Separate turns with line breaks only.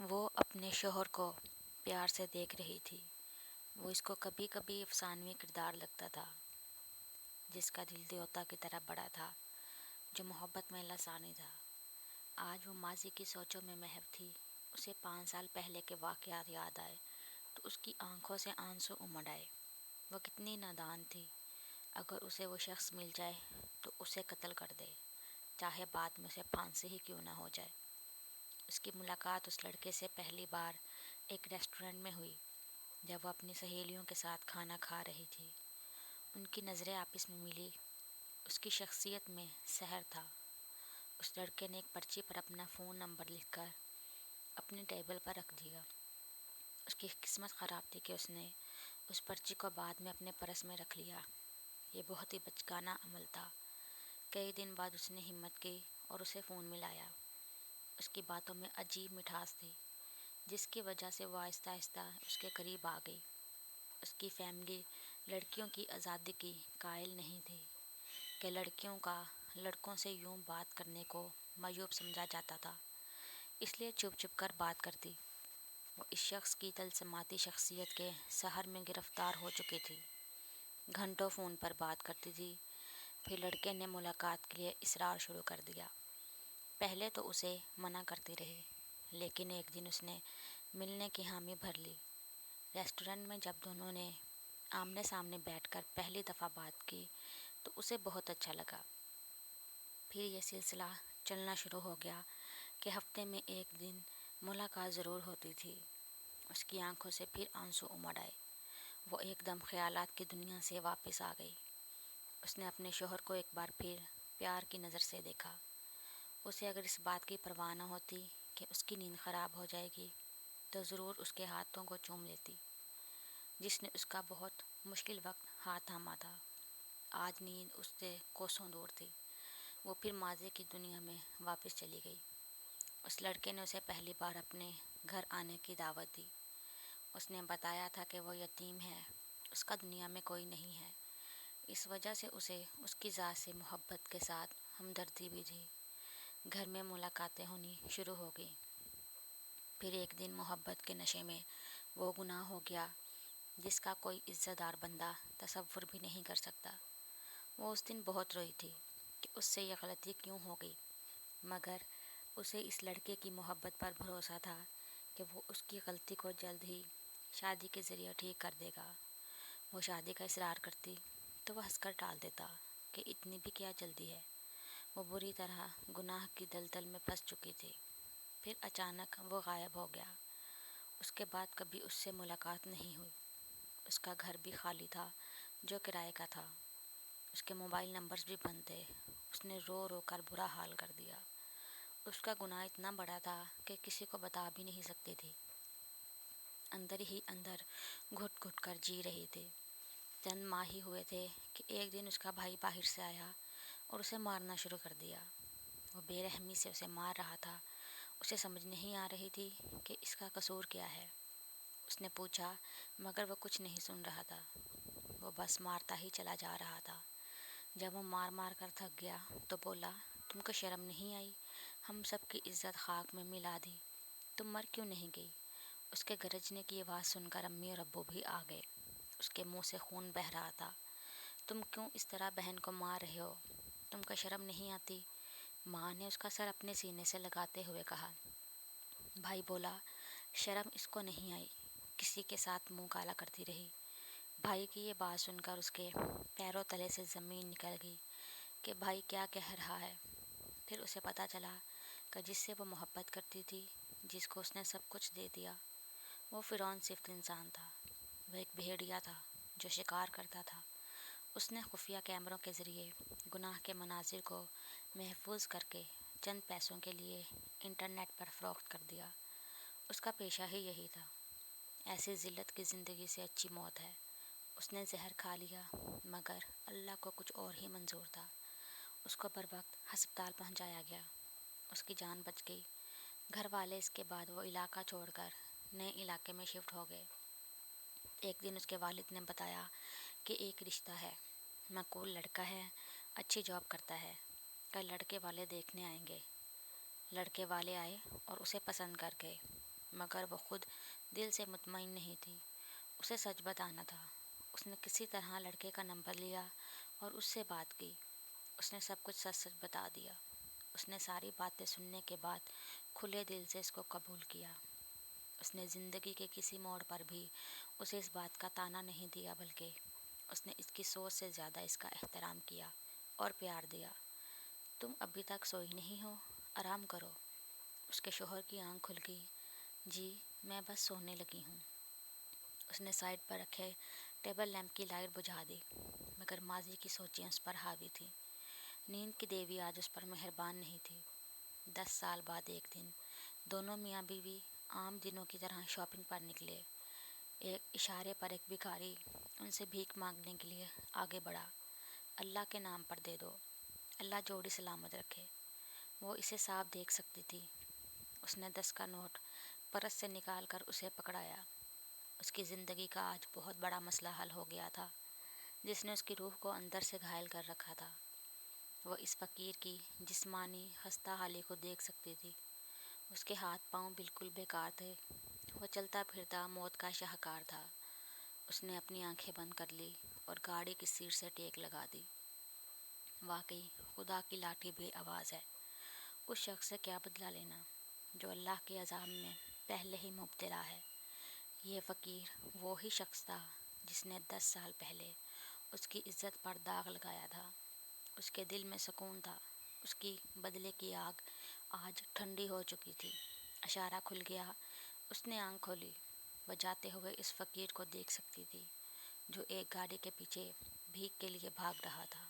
وہ اپنے شوہر کو پیار سے دیکھ رہی تھی۔ وہ اس کو کبھی کبھی افسانوی کردار لگتا تھا، جس کا دل دیوتا کی طرح بڑا تھا، جو محبت میں لسانی تھا۔ آج وہ ماضی کی سوچوں میں محو تھی۔ اسے 5 سال پہلے کے واقعات یاد آئے تو اس کی آنکھوں سے آنسو امڑ آئے۔ وہ کتنی نادان تھی۔ اگر اسے وہ شخص مل جائے تو اسے قتل کر دے، چاہے بعد میں اسے پھانسی ہی کیوں نہ ہو جائے۔ اس کی ملاقات اس لڑکے سے پہلی بار ایک ریسٹورنٹ میں ہوئی، جب وہ اپنی سہیلیوں کے ساتھ کھانا کھا رہی تھی۔ ان کی نظریں آپس میں ملی۔ اس کی شخصیت میں سحر تھا۔ اس لڑکے نے ایک پرچی پر اپنا فون نمبر لکھ کر اپنی ٹیبل پر رکھ دیا۔ اس کی قسمت خراب تھی کہ اس نے اس پرچی کو بعد میں اپنے پرس میں رکھ لیا۔ یہ بہت ہی بچگانہ عمل تھا۔ کئی دن بعد اس نے ہمت کی اور اسے فون ملایا۔ اس کی باتوں میں عجیب مٹھاس تھی، جس کی وجہ سے وہ آہستہ آہستہ اس کے قریب آ گئی۔ اس کی فیملی لڑکیوں کی آزادی کی قائل نہیں تھی کہ لڑکیوں کا لڑکوں سے یوں بات کرنے کو معیوب سمجھا جاتا تھا، اس لیے چھپ چھپ کر بات کرتی۔ وہ اس شخص کی طلسماتی شخصیت کے سحر میں گرفتار ہو چکی تھی۔ گھنٹوں فون پر بات کرتی تھی۔ پھر لڑکے نے ملاقات کے لیے اصرار شروع کر دیا۔ پہلے تو اسے منع کرتی رہی، لیکن ایک دن اس نے ملنے کی حامی بھر لی۔ ریسٹورنٹ میں جب دونوں نے آمنے سامنے بیٹھ کر پہلی دفعہ بات کی تو اسے بہت اچھا لگا۔ پھر یہ سلسلہ چلنا شروع ہو گیا کہ ہفتے میں ایک دن ملاقات ضرور ہوتی تھی۔ اس کی آنکھوں سے پھر آنسو امڑ آئے۔ وہ ایک دم خیالات کی دنیا سے واپس آ گئی۔ اس نے اپنے شوہر کو ایک بار پھر پیار کی نظر سے دیکھا۔ اسے اگر اس بات کی پرواہ نہ ہوتی کہ اس کی نیند خراب ہو جائے گی تو ضرور اس کے ہاتھوں کو چوم لیتی، جس نے اس کا بہت مشکل وقت ہاتھ تھاما تھا۔ آج نیند اس سے کوسوں دور تھی۔ وہ پھر ماضی کی دنیا میں واپس چلی گئی۔ اس لڑکے نے اسے پہلی بار اپنے گھر آنے کی دعوت دی۔ اس نے بتایا تھا کہ وہ یتیم ہے، اس کا دنیا میں کوئی نہیں ہے۔ اس وجہ سے اسے اس کی ذات سے محبت کے ساتھ ہمدردی بھی تھی۔ گھر میں ملاقاتیں ہونی شروع ہو گئیں۔ پھر ایک دن محبت کے نشے میں وہ گناہ ہو گیا جس کا کوئی عزت دار بندہ تصور بھی نہیں کر سکتا۔ وہ اس دن بہت روئی تھی کہ اس سے یہ غلطی کیوں ہو گئی، مگر اسے اس لڑکے کی محبت پر بھروسہ تھا کہ وہ اس کی غلطی کو جلد ہی شادی کے ذریعے ٹھیک کر دے گا۔ وہ شادی کا اصرار کرتی تو وہ ہنس کر ٹال دیتا کہ اتنی بھی کیا جلدی ہے۔ وہ بری طرح گناہ کی دلدل میں پھنس چکی تھی۔ پھر اچانک وہ غائب ہو گیا۔ اس کے بعد کبھی اس سے ملاقات نہیں ہوئی۔ اس کا گھر بھی خالی تھا جو کرائے کا تھا۔ اس کے موبائل نمبرز بھی بند تھے۔ اس نے رو رو کر برا حال کر دیا۔ اس کا گناہ اتنا بڑا تھا کہ کسی کو بتا بھی نہیں سکتی تھی۔ اندر ہی اندر گھٹ گھٹ کر جی رہی تھی۔ چند ماہ ہی ہوئے تھے کہ ایک دن اس کا بھائی باہر سے آیا اور اسے مارنا شروع کر دیا۔ وہ بے رحمی سے اسے مار رہا تھا۔ اسے سمجھ نہیں آ رہی تھی کہ اس کا قصور کیا ہے۔ اس نے پوچھا، مگر وہ کچھ نہیں سن رہا تھا۔ وہ بس مارتا ہی چلا جا رہا تھا۔ جب وہ مار مار کر تھک گیا تو بولا، تم کو شرم نہیں آئی؟ ہم سب کی عزت خاک میں ملا دی، تم مر کیوں نہیں گئی؟ اس کے گرجنے کی آواز سن کر امی اور ابو بھی آ گئے۔ اس کے منہ سے خون بہہ رہا تھا۔ تم کیوں اس طرح بہن کو مار رہے ہو؟ تم کو شرم نہیں آتی؟ ماں نے اس کا سر اپنے سینے سے لگاتے ہوئے کہا۔ بھائی بولا، شرم اس کو نہیں آئی، کسی کے ساتھ منہ کالا کرتی رہی۔ بھائی کی یہ بات سن کر اس کے پیروں تلے سے زمین نکل گئی کہ بھائی کیا کہہ رہا ہے۔ پھر اسے پتہ چلا کہ جس سے وہ محبت کرتی تھی، جس کو اس نے سب کچھ دے دیا، وہ فرعون صفت انسان تھا۔ وہ ایک بھیڑیا تھا جو شکار کرتا تھا۔ اس نے خفیہ کیمروں کے ذریعے گناہ کے مناظر کو محفوظ کر کے چند پیسوں کے لیے انٹرنیٹ پر فروخت کر دیا۔ اس کا پیشہ ہی یہی تھا۔ ایسی ذلت کی زندگی سے اچھی موت ہے۔ اس نے زہر کھا لیا، مگر اللہ کو کچھ اور ہی منظور تھا۔ اس کو بروقت ہسپتال پہنچایا گیا۔ اس کی جان بچ گئی۔ گھر والے اس کے بعد وہ علاقہ چھوڑ کر نئے علاقے میں شفٹ ہو گئے۔ ایک دن اس کے والد نے بتایا کہ ایک رشتہ ہے، معقول لڑکا ہے، اچھی جاب کرتا ہے، کل لڑکے والے دیکھنے آئیں گے۔ لڑکے والے آئے اور اسے پسند کر گئے۔ مگر وہ خود دل سے مطمئن نہیں تھی۔ اسے سچ بتانا تھا۔ اس نے کسی طرح لڑکے کا نمبر لیا اور اس سے بات کی۔ اس نے سب کچھ سچ سچ بتا دیا۔ اس نے ساری باتیں سننے کے بعد کھلے دل سے اس کو قبول کیا۔ اس نے زندگی کے کسی موڑ پر بھی اسے اس بات کا طعنہ نہیں دیا، بلکہ اس نے اس کی سوچ سے زیادہ اس کا احترام کیا اور پیار دیا۔ تم ابھی تک سوئی نہیں ہو؟ آرام کرو۔ اس کے شوہر کی آنکھ کھل گئی۔ جی میں بس سونے لگی ہوں۔ اس نے سائڈ پر رکھے ٹیبل لیمپ کی لائٹ بجھا دی، مگر ماضی کی سوچیں اس پر حاوی تھیں۔ نیند کی دیوی آج اس پر مہربان نہیں تھی۔ 10 سال بعد ایک دن دونوں میاں بیوی عام دنوں کی طرح شاپنگ پر نکلے۔ ایک اشارے پر ایک بھکاری ان سے بھیک مانگنے کے لیے آگے بڑھا۔ اللہ کے نام پر دے دو، اللہ جوڑی سلامت رکھے۔ وہ اسے صاف دیکھ سکتی تھی۔ اس نے 10 کا نوٹ پرس سے نکال کر اسے پکڑایا۔ اس کی زندگی کا آج بہت بڑا مسئلہ حل ہو گیا تھا، جس نے اس کی روح کو اندر سے گھائل کر رکھا تھا۔ وہ اس فقیر کی جسمانی خستہ حالی کو دیکھ سکتی تھی۔ اس کے ہاتھ پاؤں بالکل بیکار تھے۔ وہ چلتا پھرتا موت کا شاہکار تھا۔ اس نے اپنی آنکھیں بند کر لی اور گاڑی کی سیٹ سے ٹیک لگا دی۔ واقعی خدا کی لاٹھی بے آواز ہے۔ اس شخص سے کیا بدلہ لینا جو اللہ کے عذاب میں پہلے ہی مبتلا ہے۔ یہ فقیر وہی شخص تھا جس نے 10 سال پہلے اس کی عزت پر داغ لگایا تھا۔ اس کے دل میں سکون تھا۔ اس کی بدلے کی آگ آج ٹھنڈی ہو چکی تھی۔ اشارہ کھل گیا۔ اس نے آنکھ کھولی۔ وہ جاتے ہوئے اس فقیر کو دیکھ سکتی تھی جو ایک گاڑی کے پیچھے بھیک کے لیے بھاگ رہا تھا۔